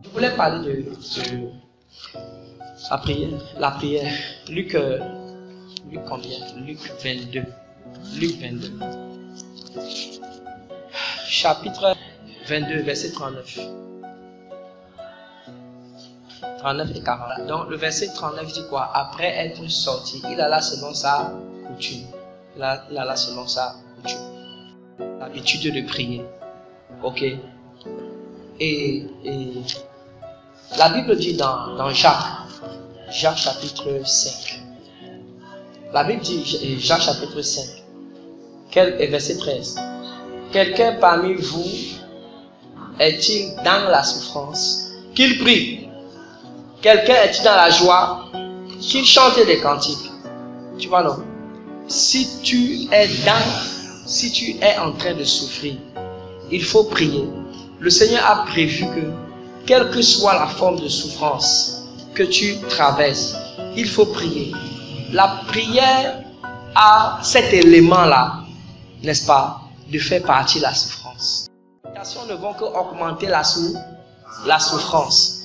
Je voulais parler de la prière. La prière. Luc combien? Luc 22. Luc 22. Chapitre 22, verset 39. 39 et 40. Donc le verset 39 dit quoi? Après être sorti, il alla selon sa coutume. Il alla selon sa coutume. L'habitude de prier. Ok. Et la Bible dit dans Jacques chapitre 5. La Bible dit, Jacques chapitre 5, verset 13. Quelqu'un parmi vous est-il dans la souffrance? Qu'il prie. Quelqu'un est-il dans la joie? Qu'il chante des cantiques. Tu vois non? Si tu es en train de souffrir, il faut prier. Le Seigneur a prévu que, quelle que soit la forme de souffrance que tu traverses, il faut prier. La prière a cet élément-là, n'est-ce pas, de faire partie de la souffrance. Les tentations ne vont qu'augmenter la souffrance.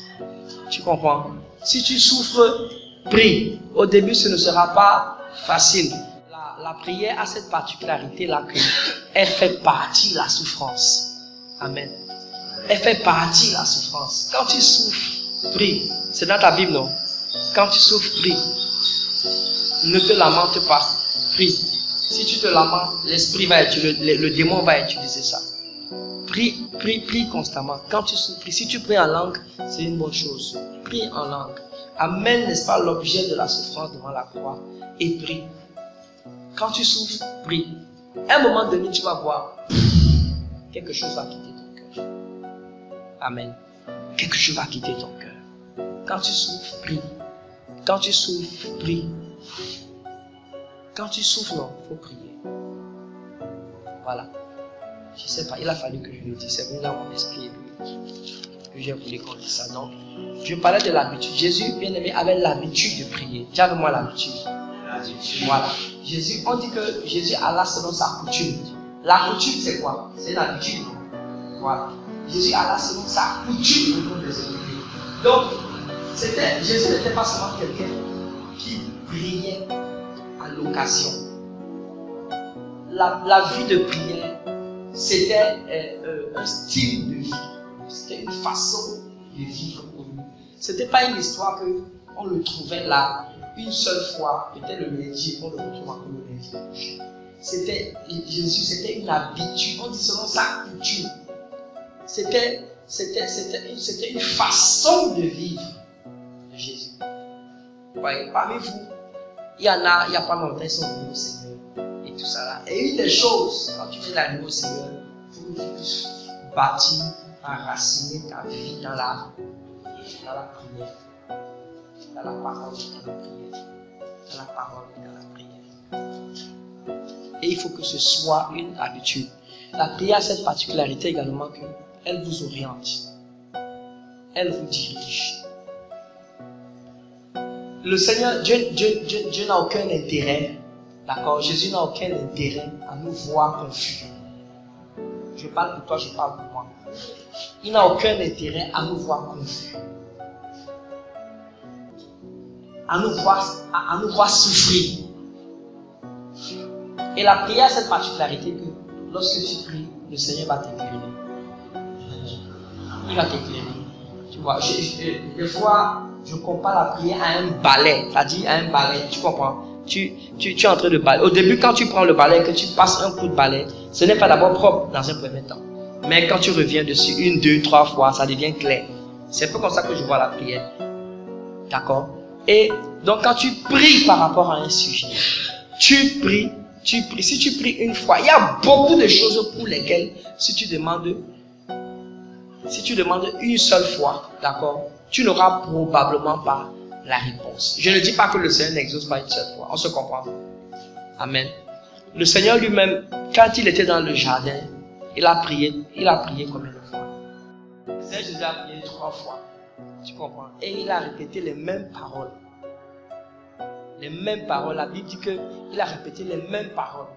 Tu comprends? Si tu souffres, prie. Au début, ce ne sera pas facile. La prière a cette particularité-là qu'elle fait partie de la souffrance. Amen. Elle fait partie de la souffrance. Quand tu souffres, prie. C'est dans ta Bible, non? Quand tu souffres, prie. Ne te lamente pas. Prie. Si tu te lamentes, l'esprit va utiliser, le démon va utiliser ça. Prie constamment. Quand tu souffres, prie. Si tu pries en langue, c'est une bonne chose. Prie en langue. Amène, n'est-ce pas, l'objet de la souffrance devant la croix et prie. Quand tu souffres, prie. À un moment donné, tu vas voir, quelque chose va quitter ton cœur. Amen. Quelque chose va quitter ton cœur. Quand tu souffres, prie. Quand tu souffres, prie. Quand tu souffres, non, il faut prier. Voilà. Je ne sais pas, il a fallu que je le dise. C'est venu dans mon esprit que j'ai voulu qu'on dise ça. Donc, je parlais de l'habitude. Jésus, bien aimé, avait l'habitude de prier. Dis avec moi l'habitude. Voilà. Jésus, on dit que Jésus alla selon sa coutume. La coutume, c'est quoi? C'est l'habitude. Voilà. Jésus alla selon sa coutume. Donc, Jésus n'était pas seulement quelqu'un qui priait à l'occasion. La vie de prière, c'était un style de vie. C'était une façon de vivre pour lui. C'était pas une histoire qu'on le trouvait là une seule fois, peut-être le lundi, on le retrouve encore le lundi prochain. Jésus, c'était une habitude, on dit selon sa coutume. C'était une façon de vivre de Jésus. Ouais, parmi vous, il y en a, il n'y a pas longtemps, ils sont venus au Seigneur et tout ça là. Et une des choses, quand tu viens d'arriver au Seigneur, il faut que tu puisses bâtir, enraciner ta vie dans la prière. Dans la parole, dans la prière. Dans la parole, dans la prière. Et il faut que ce soit une habitude. La prière a cette particularité également qu'elle vous oriente. Elle vous dirige. Le Seigneur, Dieu n'a aucun intérêt, d'accord? Jésus n'a aucun intérêt à nous voir confus. Je parle pour toi, je parle pour moi. Il n'a aucun intérêt à nous voir confus. À nous voir souffrir. Et la prière a cette particularité que lorsque tu pries, le Seigneur va t'éclairer. Il va t'éclairer. Tu vois, des fois, je compare la prière à un balai. C'est-à-dire à un balai, tu comprends? Tu es en train de balayer. Au début, quand tu prends le balai, que tu passes un coup de balai, ce n'est pas d'abord propre dans un premier temps. Mais quand tu reviens dessus 1, 2, 3 fois, ça devient clair. C'est un peu comme ça que je vois la prière. D'accord? Et donc quand tu pries par rapport à un sujet, tu pries. Si tu pries une fois, il y a beaucoup de choses pour lesquelles, si tu demandes une seule fois, d'accord, tu n'auras probablement pas la réponse. Je ne dis pas que le Seigneur n'exauce pas une seule fois. On se comprend? Amen. Le Seigneur lui-même, quand il était dans le jardin, il a prié combien de fois? Le Seigneur Jésus a prié 3 fois. Tu comprends? Et il a répété les mêmes paroles. Les mêmes paroles. La Bible dit qu'il a répété les mêmes paroles.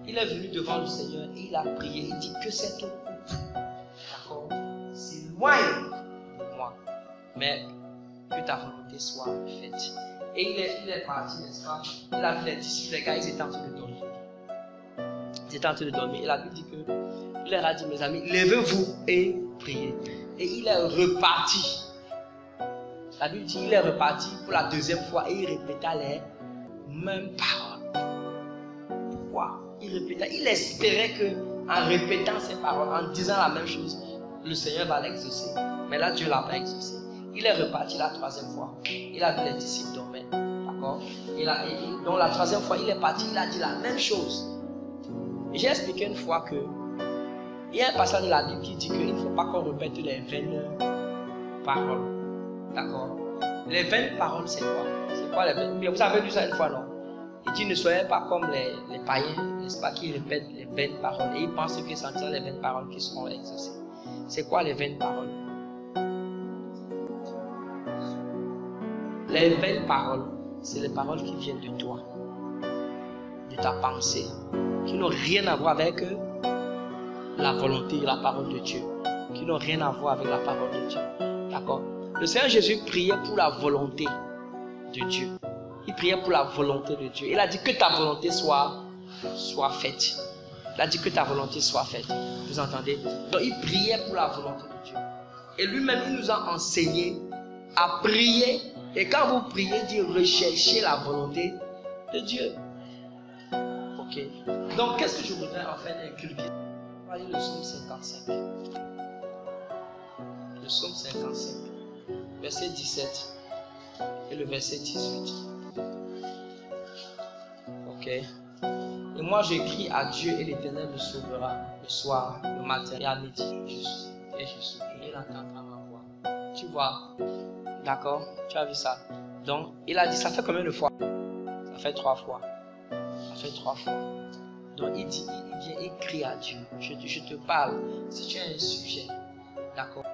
Il est venu devant le Seigneur et il a prié. Il dit que cette coupe, d'accord, s'éloigne de moi. mais que ta volonté soit faite. Et il est parti, n'est-ce pas? Il a vu les disciples, les gars, ils étaient en train de dormir. Ils étaient en train de dormir. Et la Bible dit que, il leur a dit, mes amis, levez-vous et priez. Et il est reparti. La Bible dit, il est reparti pour la deuxième fois et il répéta les mêmes paroles. Pourquoi? Il espérait que, en répétant ces paroles, en disant la même chose, le Seigneur va l'exaucer. Mais là, Dieu ne l'a pas exaucé. Il est reparti la troisième fois. Il a vu les disciples dormir. D'accord? Donc la troisième fois, il est parti, il a dit la même chose. J'ai expliqué une fois que il y a un passage de la Bible qui dit qu'il ne faut pas qu'on répète les vaines paroles. D'accord? Les vaines paroles, c'est quoi? C'est quoi les vaines? Vous avez lu ça une fois, non? Il dit ne soyez pas comme les païens, n'est-ce pas, qui répètent les vaines paroles. Et ils pensent que c'est en disant les vaines paroles qui seront exaucées. C'est quoi les vaines paroles? Les vaines paroles, c'est les paroles qui viennent de toi, de ta pensée, qui n'ont rien à voir avec la volonté et la parole de Dieu, qui n'ont rien à voir avec la parole de Dieu. D'accord? Le Seigneur Jésus priait pour la volonté de Dieu. Il priait pour la volonté de Dieu. Il a dit que ta volonté soit faite. Il a dit que ta volonté soit faite. Vous entendez? Donc il priait pour la volonté de Dieu. Et lui-même, il nous a enseigné à prier. Et quand vous priez, dit rechercher la volonté de Dieu. Ok. Donc qu'est-ce que je voudrais en fait inculquer? Voyez le psaume 55. Le psaume 55. Verset 17. Et le verset 18. Ok. Et moi j'écris à Dieu et l'Éternel me sauvera le soir, le matin et à midi. Et je suis. Et il entendra ma voix. Tu vois? D'accord? Tu as vu ça? Donc il a dit, ça fait combien de fois? Ça fait 3 fois. Ça fait 3 fois. Donc il dit, il vient, il crie à Dieu. Je te parle. Si tu as un sujet, d'accord?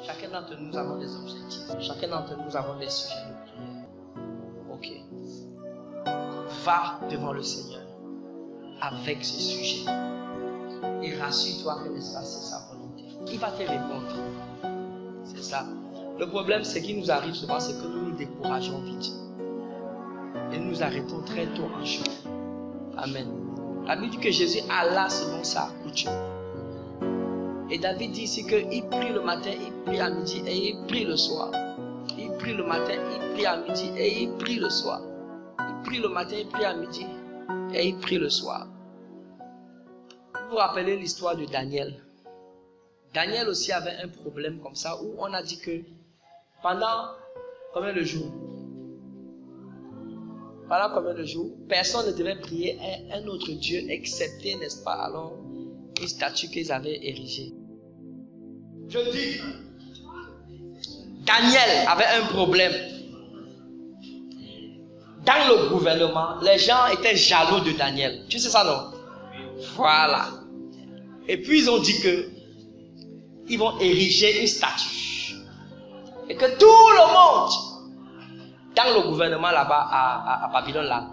Chacun d'entre nous avons des objectifs. Chacun d'entre nous avons des sujets de prière. Ok. Va devant le Seigneur avec ce sujet. Et rassure-toi que, n'est-ce pas, c'est sa volonté. Il va te répondre. C'est ça. Le problème, c'est qu'il nous arrive souvent, c'est que nous nous décourageons vite. Et nous nous arrêtons très tôt en chemin. Amen. La Bible dit que Jésus alla selon sa coutume. Et David dit ici qu'il prie le matin, il prie à midi et il prie le soir. Il prie le matin, il prie à midi et il prie le soir. Il prie le matin, il prie à midi et il prie le soir. Vous vous rappelez l'histoire de Daniel? Daniel aussi avait un problème comme ça où on a dit que pendant combien de jours? Pendant combien de jours? Personne ne devait prier un autre Dieu excepté, n'est-ce pas, alors une statue qu'ils avaient érigée. Je dis, Daniel avait un problème. Dans le gouvernement, les gens étaient jaloux de Daniel. Tu sais ça, non? Voilà. Et puis ils ont dit que ils vont ériger une statue. Et que tout le monde, dans le gouvernement là-bas, à Babylone, là,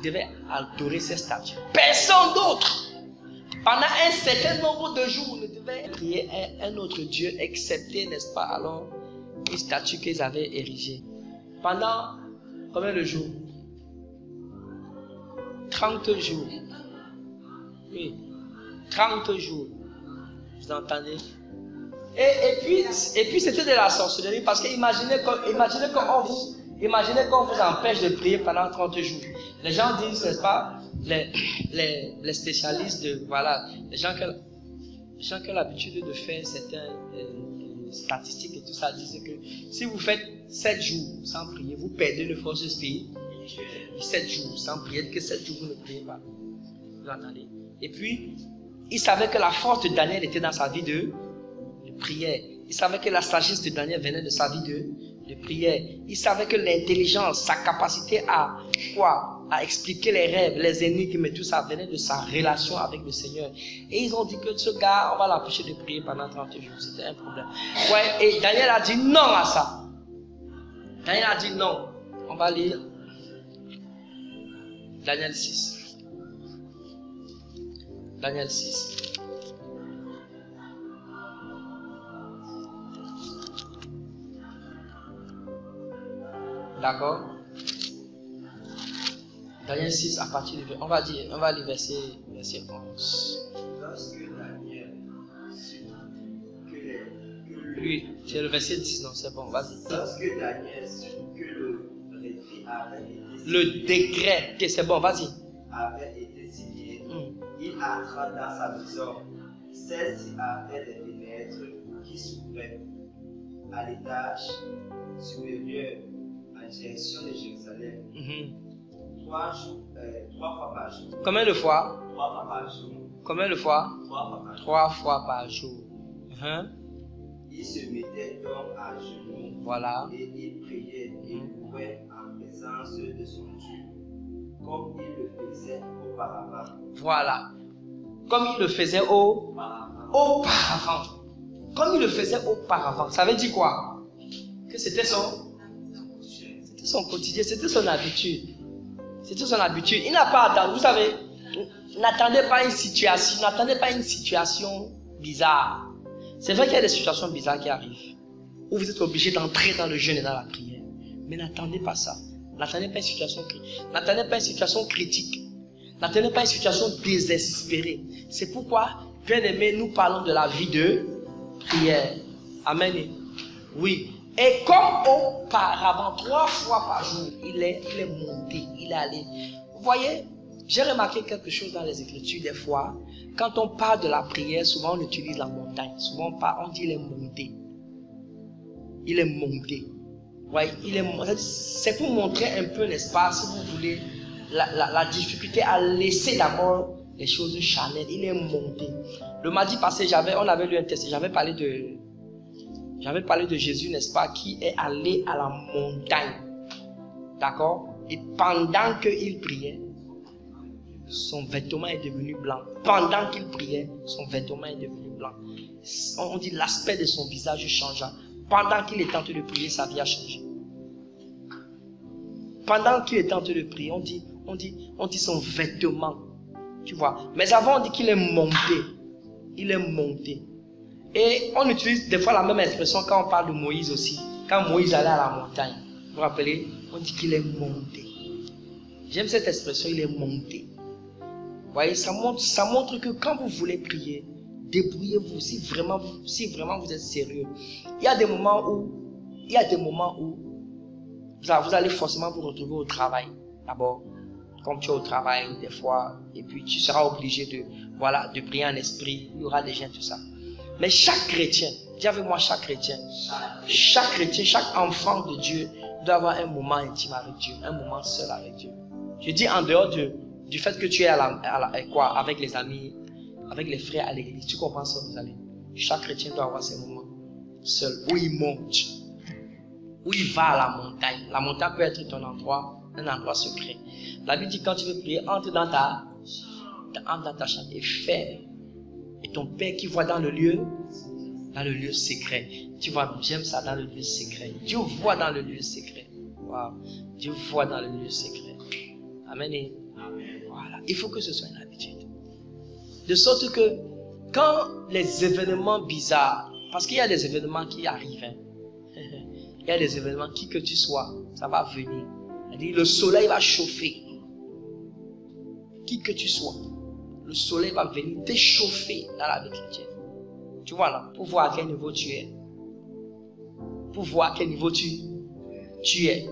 devait adorer ces statues. Personne d'autre. Pendant un certain nombre de jours, on ne devait prier un autre Dieu, excepté, n'est-ce pas, alors, une statue qu'ils avaient érigée. Pendant combien de jours? 30 jours. Oui, 30 jours. Vous entendez? Et puis c'était de la sorcellerie, parce que imaginez qu'on vous empêche de prier pendant 30 jours. Les gens disent, n'est-ce pas, les spécialistes de, voilà, les gens qui ont l'habitude de faire certaines statistiques et tout ça, disent que si vous faites 7 jours sans prier, vous perdez le force spirituelle. 7 jours sans prier, que 7 jours vous ne priez pas. Vous entendez? Et puis, il savait que la force de Daniel était dans sa vie de prière. Il savait que la sagesse de Daniel venait de sa vie de prière. Il savait que l'intelligence, sa capacité à expliquer les rêves, les énigmes et tout ça venait de sa relation avec le Seigneur. Et ils ont dit que ce gars, on va l'empêcher de prier pendant 30 jours. C'était un problème. Ouais, et Daniel a dit non à ça. Daniel a dit non. On va lire Daniel 6. Daniel 6. D'accord? Daniel 6 à partir du... On va lire verset 11. Lorsque Daniel sut que Oui, c'est le verset 10, non, c'est bon, vas-y. Lorsque Daniel sut que le récit avait été signé, Le décret, ok, c'est bon, vas-y. avait été signé, il entra dans sa maison. Celle-ci avait des fenêtres qui s'ouvraient à l'étage supérieur en direction de Jérusalem. Trois fois par jour. Combien de fois? 3 fois par jour. Combien de fois? 3 fois par jour. 3 fois par jour. Il se mettait donc à genoux. Voilà. Et il priait et louait en présence de son Dieu, comme il le faisait auparavant. Voilà. Comme il le faisait auparavant. Comme il le faisait auparavant. Ça veut dire quoi? Que c'était son quotidien, c'était son habitude. C'était son habitude. Il n'a pas attendu. Vous savez, n'attendez pas une situation bizarre. C'est vrai qu'il y a des situations bizarres qui arrivent, où vous êtes obligé d'entrer dans le jeûne et dans la prière. Mais n'attendez pas ça. N'attendez pas une situation critique. N'attendez pas une situation critique. N'attendez pas une situation désespérée. C'est pourquoi, bien aimé, nous parlons de la vie de prière. Amen. Oui. Et comme auparavant, 3 fois par jour, il est monté, il est allé. Vous voyez, j'ai remarqué quelque chose dans les Écritures des fois. Quand on parle de la prière, souvent on utilise la montagne. Souvent on dit il est monté. Il est monté. Ouais, c'est pour montrer un peu, n'est-ce pas, si vous voulez, la difficulté à laisser d'abord les choses charnelles. Il est monté. Le mardi passé, on avait lu un texte, j'avais parlé de Jésus, n'est-ce pas, qui est allé à la montagne. D'accord? Et pendant qu'il priait, son vêtement est devenu blanc. Pendant qu'il priait, son vêtement est devenu blanc. On dit l'aspect de son visage changea. Pendant qu'il était en train de prier, sa vie a changé. Pendant qu'il était en train de prier, on dit son vêtement. Tu vois. Mais avant, on dit qu'il est monté. Il est monté. Et on utilise des fois la même expression quand on parle de Moïse aussi. Quand Moïse allait à la montagne. Vous vous rappelez? On dit qu'il est monté. J'aime cette expression, il est monté. Vous voyez, ça montre que quand vous voulez prier, débrouillez-vous si vraiment vous êtes sérieux. Il y a des moments où vous allez forcément vous retrouver au travail. D'abord, comme tu es au travail, des fois, et puis tu seras obligé de prier en esprit. Il y aura des gens, tout ça. Mais chaque chrétien, dis avec moi chaque chrétien, chaque enfant de Dieu doit avoir un moment intime avec Dieu, un moment seul avec Dieu. Je dis en dehors du fait que tu es avec les amis, avec les frères à l'église, tu comprends ça, vous allez. Chaque chrétien doit avoir ses moments seul, où il monte, où il va à la montagne. La montagne peut être ton endroit, un endroit secret. La Bible dit quand tu veux prier, entre dans ta chambre et fais. Et ton Père qui voit dans le lieu secret. Tu vois, j'aime ça, dans le lieu secret. Dieu voit dans le lieu secret. Wow. Dieu voit dans le lieu secret. Amen. Voilà. Il faut que ce soit une habitude. De sorte que quand les événements bizarres, parce qu'il y a des événements qui arrivent, hein. Il y a des événements qui que tu sois, ça va venir. C'est-à-dire, le soleil va chauffer. Qui que tu sois, le soleil va venir t'échauffer dans la vie chrétienne. Tu vois là, pour voir à quel niveau tu es. Pour voir à quel niveau tu es.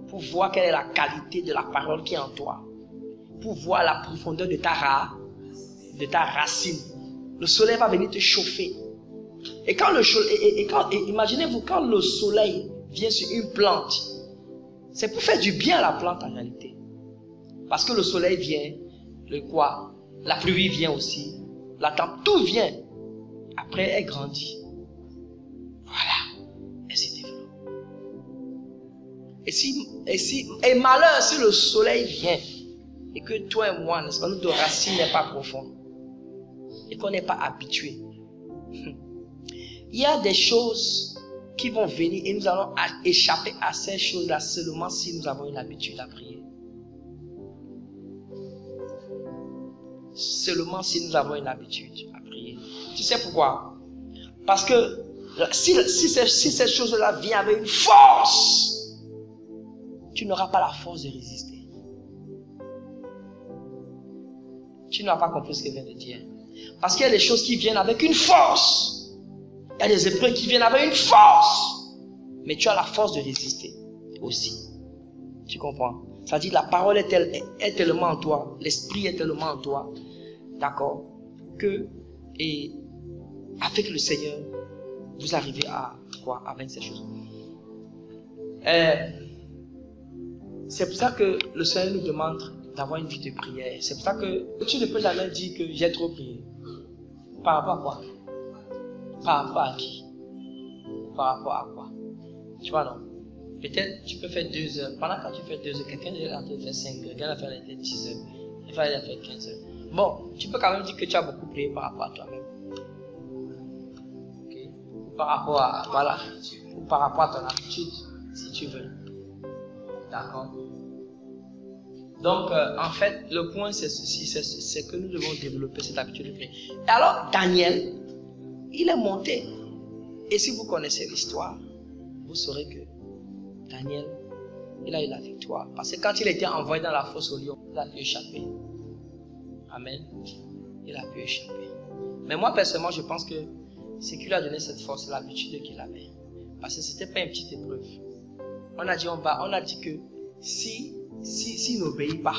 Pour voir quelle est la qualité de la parole qui est en toi. Pour voir la profondeur de ta racine. Le soleil va venir te chauffer. Et imaginez-vous, quand le soleil vient sur une plante, c'est pour faire du bien à la plante en réalité. Parce que le soleil vient, la pluie vient aussi, tout vient. Après, elle grandit. Voilà. Elle se développe. Et malheur si le soleil vient et que toi et moi, n'est-ce pas, notre racine n'est pas profonde et qu'on n'est pas habitué. Il y a des choses qui vont venir et nous allons échapper à ces choses-là seulement si nous avons une habitude à prier. Seulement si nous avons une habitude à prier. Tu sais pourquoi? Parce que si cette chose-là vient avec une force, tu n'auras pas la force de résister. Tu n'as pas compris ce que je viens de dire. Parce qu'il y a des choses qui viennent avec une force. Il y a des épreuves qui viennent avec une force. Mais tu as la force de résister aussi. Tu comprends? C'est-à-dire la parole est tellement en toi. L'esprit est tellement en toi. D'accord? Que, et avec le Seigneur, vous arrivez à quoi? À vaincre ces choses. C'est pour ça que le Seigneur nous demande d'avoir une vie de prière. C'est pour ça que tu ne peux jamais dire que j'ai trop prié. Par rapport à quoi? Par rapport à qui? Par rapport à quoi? Tu vois, non? Peut-être tu peux faire 2 heures. Pendant que tu fais 2 heures, quelqu'un est en train de faire 5 heures, quelqu'un va faire 10 heures, quelqu'un va faire 15 heures. Bon, tu peux quand même dire que tu as beaucoup prié par rapport à toi-même. Okay? Ou par rapport à, voilà, ou par rapport à ton habitude, si tu veux. D'accord? Donc, en fait, le point, c'est ceci, c'est que nous devons développer cette habitude de prier. Et alors, Daniel, il est monté. Et si vous connaissez l'histoire, vous saurez que Daniel, il a eu la victoire. Parce que quand il était envoyé dans la fosse au lion, il a pu échapper. Amen. Il a pu échapper. Mais moi, personnellement, je pense que ce qui lui a donné cette force, c'est l'habitude qu'il avait. Parce que ce n'était pas une petite épreuve. On a dit que s'il n'obéit pas,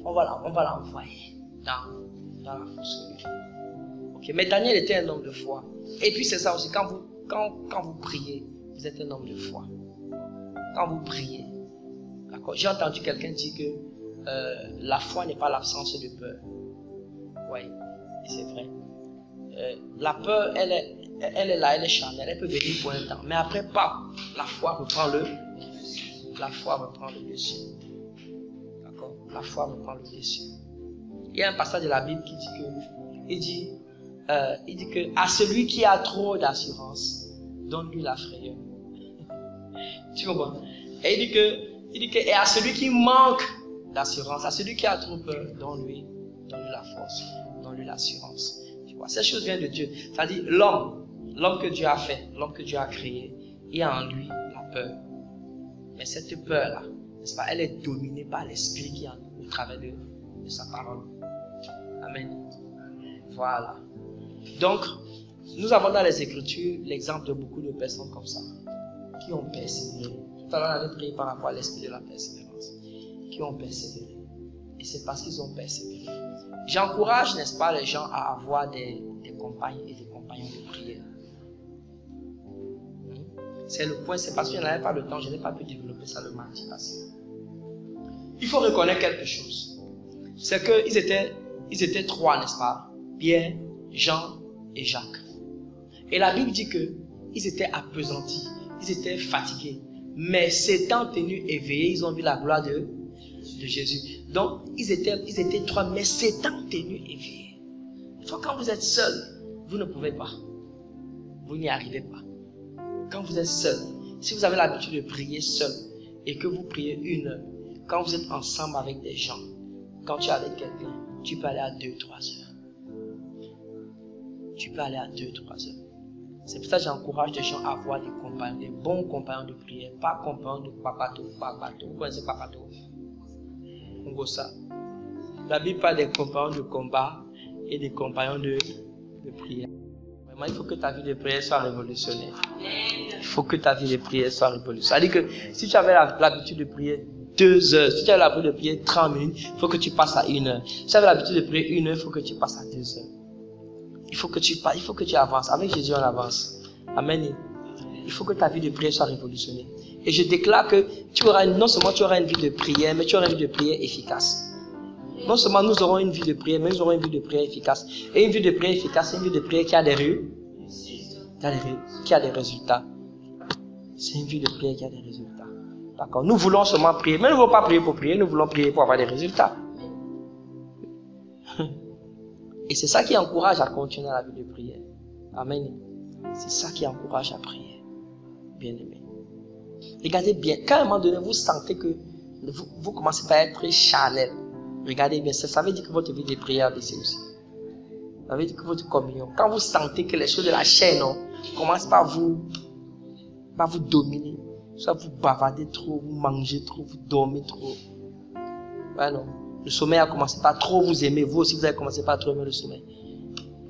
on va l'envoyer dans la fosse au lion. Okay. Mais Daniel était un homme de foi. Et puis c'est ça aussi, quand vous priez, vous êtes un homme de foi. Quand vous priez, d'accord. J'ai entendu quelqu'un dire que la foi n'est pas l'absence de peur. Oui, c'est vrai. La peur, elle est là, elle est charnelle, elle peut venir pour un temps. Mais après, la foi reprend le dessus. D'accord. La foi reprend le dessus. Il y a un passage de la Bible qui dit que à celui qui a trop d'assurance, donne-lui la frayeur. Tu comprends? Et il dit que et à celui qui manque d'assurance, à celui qui a trop peur, donne-lui la force, donne-lui l'assurance. Tu vois, cette chose vient de Dieu. C'est-à-dire l'homme que Dieu a fait, l'homme que Dieu a créé, il y a en lui la peur. Mais cette peur-là, n'est-ce pas, elle est dominée par l'esprit qui est en nous au travers de sa parole. Amen. Voilà. Donc, nous avons dans les Écritures l'exemple de beaucoup de personnes comme ça, qui ont persévéré. Tout à l'heure, on avait prié par rapport à l'esprit de la persévérance, qui ont persévéré. Et c'est parce qu'ils ont persévéré. J'encourage, n'est-ce pas, les gens à avoir des compagnes et des compagnons de prière. C'est le point, c'est parce que je n'avais pas le temps, je n'ai pas pu développer ça le mardi passé. Il faut reconnaître quelque chose. C'est qu'ils étaient 3, n'est-ce pas? Pierre, Jean et Jacques. Et la Bible dit qu'ils étaient appesantis, ils étaient fatigués. Mais s'étant tenus éveillés, ils ont vu la gloire de Jésus. Donc, ils étaient 3, mais s'étant tenus éveillés. Quand vous êtes seul, vous ne pouvez pas. Vous n'y arrivez pas. Quand vous êtes seul, si vous avez l'habitude de prier seul et que vous priez 1 heure, quand vous êtes ensemble avec des gens, quand tu es avec quelqu'un, tu peux aller à 2-3 heures. Tu peux aller à 2-3 heures. C'est pour ça que j'encourage les gens à avoir des compagnons, des bons compagnons de prière, pas compagnons de papato. Vous connaissez papato? Ngosa. La Bible parle des compagnons de combat et des compagnons de prière. Vraiment, il faut que ta vie de prière soit révolutionnaire. Il faut que ta vie de prière soit révolutionnaire. C'est-à-dire que si tu avais l'habitude de prier 2 heures, si tu avais l'habitude de prier 30 minutes, il faut que tu passes à 1 heure. Si tu avais l'habitude de prier 1 heure, il faut que tu passes à 2 heures. Il faut que tu avances. Avec Jésus, on avance. Amen. Il faut que ta vie de prière soit révolutionnée. Et je déclare que non seulement tu auras une vie de prière, mais tu auras une vie de prière efficace. Non seulement nous aurons une vie de prière, mais nous aurons une vie de prière efficace. Et une vie de prière efficace, c'est une vie de prière qui a des résultats. C'est une vie de prière qui a des résultats. D'accord. Nous voulons seulement prier, mais nous ne voulons pas prier pour prier, nous voulons prier pour avoir des résultats. Et c'est ça qui encourage à continuer la vie de prière. Amen. C'est ça qui encourage à prier. Bien aimé. Regardez bien, quand à un moment donné vous sentez que vous commencez à être charnel, regardez bien, ça veut dire que votre vie de prière baisse aussi. Ça veut dire que votre communion, quand vous sentez que les choses de la chair commencent par vous dominer, Soit vous bavardez trop, vous mangez trop, vous dormez trop. Ouais, non. Le sommeil a commencé par trop vous aimer. Vous aussi, vous avez commencé par trop aimer le sommeil.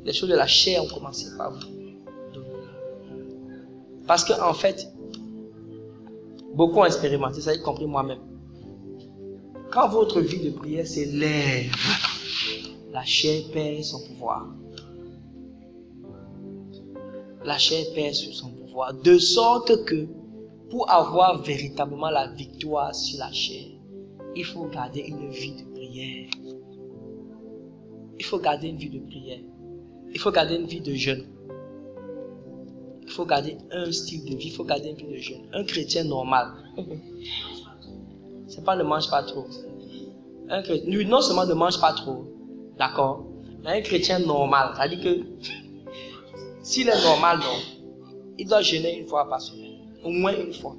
Les choses de la chair ont commencé par vous. Parce que, en fait, beaucoup ont expérimenté ça, y compris moi-même. Quand votre vie de prière s'élève, la chair perd son pouvoir. La chair perd son pouvoir. De sorte que, pour avoir véritablement la victoire sur la chair, il faut garder une vie de prière. Il faut garder une vie de prière. Il faut garder une vie de jeûne. Il faut garder un style de vie. Il faut garder une vie de jeûne. Un chrétien normal. C'est pas ne mange pas trop. Lui, non seulement ne mange pas trop. D'accord? Mais un chrétien normal. C'est-à-dire que s'il est normal, non, il doit jeûner une fois par semaine. Au moins une fois.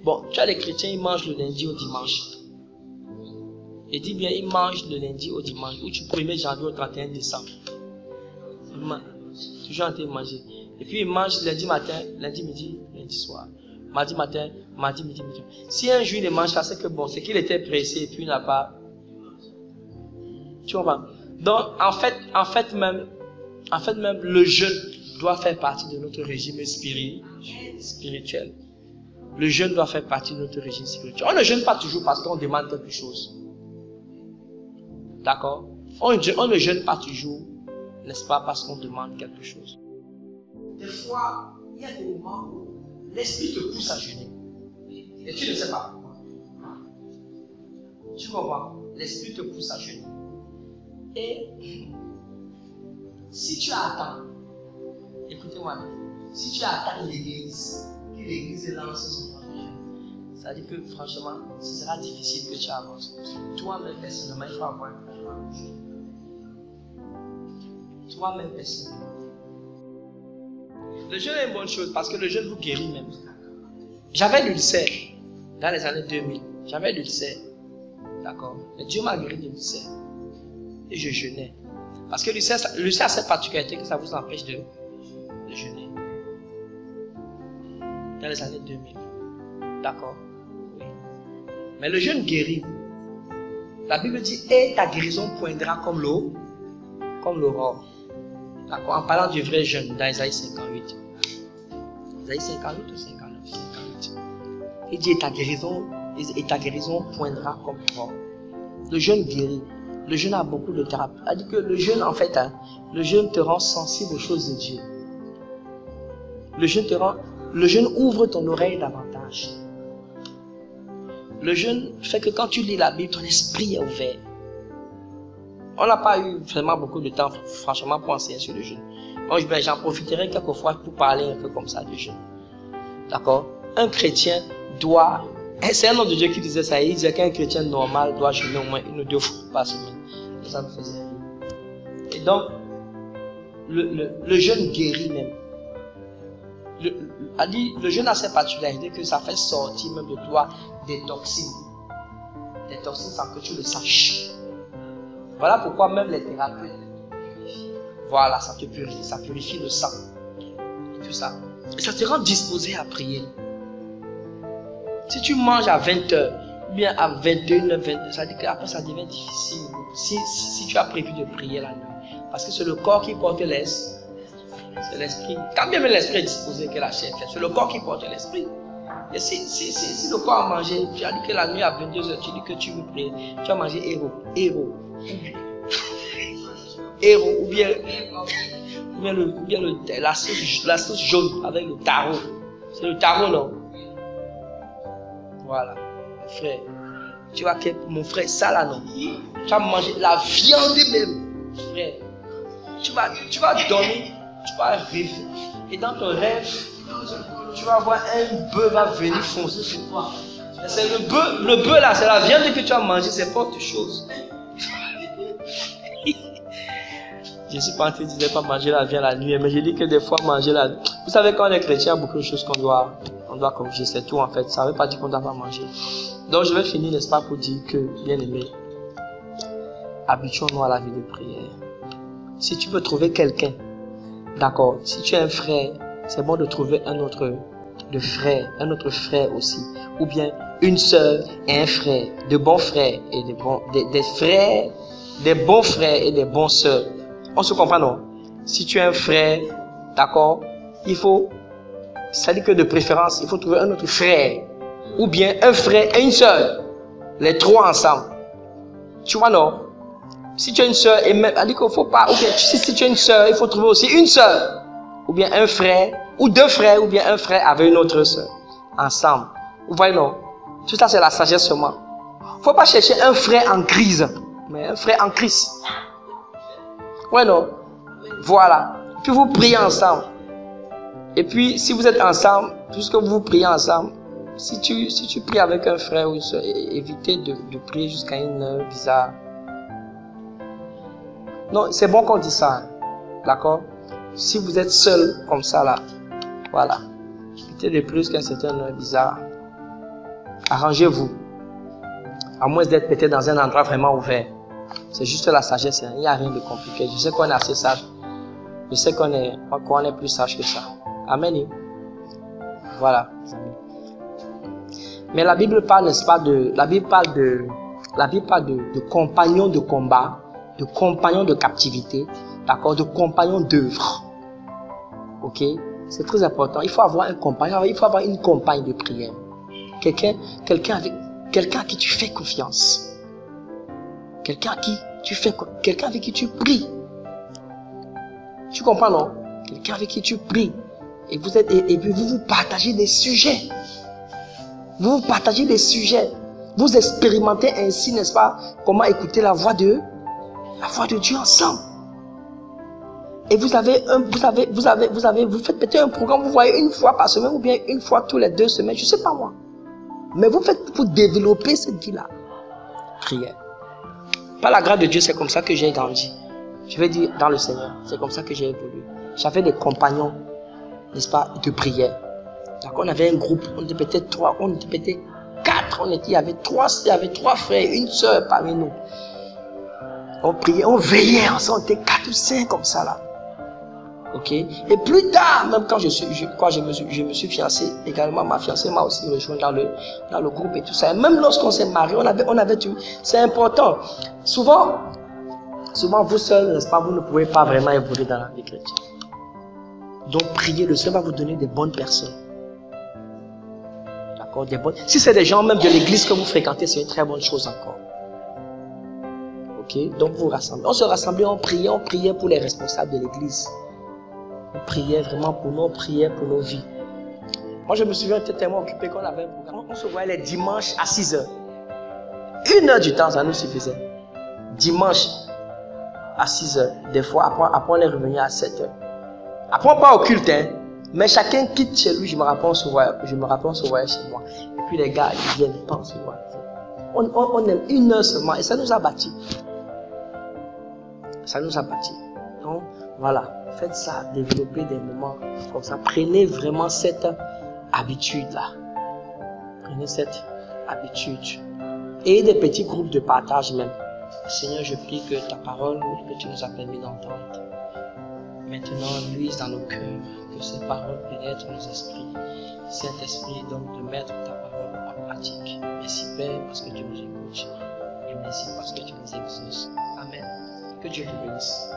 Bon, tu as les chrétiens, ils mangent le lundi au dimanche. Et dis bien, ils mangent le lundi au dimanche, ou du 1er janvier au 31 décembre. Toujours en train de manger. Et puis ils mangent lundi matin, lundi midi, lundi soir. Mardi matin, mardi midi, midi. Si un jour il ne mange pas, c'est que bon, c'est qu'il était pressé et puis il n'a pas. Tu comprends? Donc, en fait même, le jeûne doit faire partie de notre régime spirituel. Le jeûne doit faire partie de notre régime spirituel. On ne jeûne pas toujours parce qu'on demande quelque chose. D'accord? On ne jeûne pas toujours, n'est-ce pas, parce qu'on demande quelque chose. Des fois, il y a des moments où l'esprit te pousse à jeûner. Et tu ne sais pas pourquoi. Tu comprends? L'esprit te pousse à jeûner. Et si tu attends, écoutez-moi, si tu attends l'église, que l'église lance son temps de jeûne, ça dit que franchement, ce sera difficile que tu avances. Toi-même, personnellement, il faut avoir un plan de jeûne. Toi-même, personnellement. Le jeûne est une bonne chose parce que le jeûne vous guérit même. J'avais l'ulcère dans les années 2000. J'avais l'ulcère. D'accord? Mais Dieu m'a guéri de l'ulcère. Et je jeûnais. Parce que l'ulcère a cette particularité que ça vous empêche de jeûner. Dans les années 2000. D'accord? Oui. Mais le jeûne guérit. La Bible dit, et ta guérison poindra comme l'eau, comme l'aurore. D'accord? En parlant du vrai jeûne, dans Isaïe 58. Isaïe 58 ou 59? 58. Il dit, et ta guérison poindra comme l'aurore. Le jeûne guérit. Le jeûne a beaucoup de thérapie. Il dit que le jeûne, en fait, le jeûne te rend sensible aux choses de Dieu. Le jeûne ouvre ton oreille davantage. Le jeûne fait que quand tu lis la Bible, ton esprit est ouvert. On n'a pas eu vraiment beaucoup de temps, franchement, pour enseigner sur le jeûne. Moi, j'en profiterai quelquefois pour parler un peu comme ça du jeûne. D'accord? Un chrétien doit... C'est un homme de Dieu qui disait ça. Il disait qu'un chrétien normal doit jeûner au moins 1 ou 2 fois par semaine. Et ça me faisait rire. Et donc, le jeûne guérit même. Le jeûne a cette particularité que ça fait sortir même de toi des toxines. Des toxines sans que tu le saches. Voilà pourquoi même les thérapeutes, voilà, ça te purifie, ça purifie le sang. Et tout ça. Et ça te rend disposé à prier. Si tu manges à 20h, ou bien à 21h, 22h, ça veut dire qu'après ça devient difficile. Si tu as prévu de prier la nuit. Parce que c'est le corps qui porte l'esprit. C'est l'esprit. Quand bien même l'esprit est disposé que la chair fait, c'est le corps qui porte l'esprit. Et si le corps a mangé, tu as dit que la nuit à 22h, tu dis que tu veux prier, tu as mangé héros. Ou bien la sauce jaune avec le taro. C'est le taro, non? Voilà, frère. Tu vois que mon frère, ça là, non? Tu vas manger la viande même, frère. Tu vas dormir, tu vas rêver. Et dans ton rêve, tu vas voir un bœuf va venir foncer sur toi. C'est le bœuf là, c'est la viande que tu as mangée, c'est pas autre chose. Je ne suis pas en train de dire pas manger la viande la nuit, mais je dis que des fois manger la... Vous savez, quand on est chrétien, il y a beaucoup de choses qu'on doit corriger, c'est tout en fait. Ça ne veut pas dire qu'on ne doit pas manger. Donc je vais finir, n'est-ce pas, pour dire que, bien aimé, habituons-nous à la vie de prière. Si tu veux trouver quelqu'un, d'accord, si tu es un frère, c'est bon de trouver un autre de frères, un autre frère aussi. Ou bien une sœur et un frère, de bons frères et des frères, des bons frères et des bons sœurs. On se comprend, non? Si tu es un frère, d'accord, il faut, ça dit que de préférence, il faut trouver un autre frère. Ou bien un frère et une sœur. Les trois ensemble. Tu vois, non? Si tu as une sœur, et même, elle dit qu'il faut pas, ou bien si tu as une sœur, il faut trouver aussi une sœur. Ou bien un frère, ou deux frères, ou bien un frère avec une autre sœur. Ensemble. Vous voyez, non? Tout ça, c'est la sagesse seulement. Faut pas chercher un frère en crise, mais un frère en crise. Ouais, non? Voilà. Puis vous priez ensemble. Et puis, si vous êtes ensemble, puisque vous priez ensemble, si tu pries avec un frère ou une soeur, évitez de prier jusqu'à une heure bizarre. Non, c'est bon qu'on dise ça. D'accord? Si vous êtes seul comme ça là, voilà. Évitez de plus qu'un certain heure bizarre. Arrangez-vous. À moins d'être peut-être dans un endroit vraiment ouvert. C'est juste la sagesse. Hein. Il n'y a rien de compliqué. Je sais qu'on est assez sage. Je sais qu'on est plus sage que ça. Amen. Voilà, les amis. Mais la Bible parle, n'est-ce pas, la Bible parle de compagnons de combat, de compagnons de captivité, d'accord, de compagnons d'œuvre. Ok? C'est très important. Il faut avoir un compagnon, il faut avoir une compagne de prière. Quelqu'un à qui tu fais confiance. Quelqu'un avec qui tu pries. Tu comprends, non? Quelqu'un avec qui tu pries. Et puis vous partagez des sujets. Vous partagez des sujets. Vous expérimentez ainsi, n'est-ce pas, comment écouter la voix de Dieu ensemble. Et vous faites peut-être un programme, vous voyez une fois par semaine ou bien une fois tous les 2 semaines, je ne sais pas moi. Mais vous faites pour développer cette vie-là. Prière. Par la grâce de Dieu, c'est comme ça que j'ai grandi. Je vais dire dans le Seigneur, c'est comme ça que j'ai évolué. J'avais des compagnons, n'est-ce pas, de prière. Donc on avait un groupe, on était peut-être 3, on était peut-être 4, il y avait 3 frères, une sœur parmi nous. On priait, on veillait ensemble, on était 4 ou 5 comme ça là. Ok? Et plus tard, même quand je me suis fiancé, également ma fiancée m'a aussi rejoint dans le groupe et tout ça. Et même lorsqu'on s'est marié, on avait tout. C'est important. Souvent vous seuls, n'est-ce pas, vous ne pouvez pas vraiment évoluer dans la vie chrétienne. Donc priez, le Seigneur va vous donner des bonnes personnes. D'accord? Si c'est des gens même de l'église que vous fréquentez, c'est une très bonne chose encore. Ok? Donc vous rassemblez. On se rassemblait, on priait pour les responsables de l'église. On priait vraiment pour nous, on priait pour nos vies. Moi je me souviens, on était tellement occupé qu'on avait un programme. On se voyait les dimanches à 6h. 1 heure du temps, ça nous suffisait. Dimanche à 6h. Des fois, après on est revenu à 7h. Après on part au culte, hein. Mais chacun quitte chez lui, je me rappelle, on se voyait chez moi. Et puis les gars, ils viennent pas, on se voit. On aime 1 heure seulement et ça nous a bâti. Ça nous a bâti. Donc voilà, faites ça, développez des moments comme ça. Prenez vraiment cette habitude-là. Prenez cette habitude. Et des petits groupes de partage même. Seigneur, je prie que ta parole que tu nous as permis d'entendre maintenant luise dans nos cœurs, que ces paroles pénètrent nos esprits. Saint-Esprit, donc de mettre ta parole en pratique. Merci Père parce que tu nous écoutes. Et merci parce que tu nous exauces. Amen. Que Dieu vous bénisse.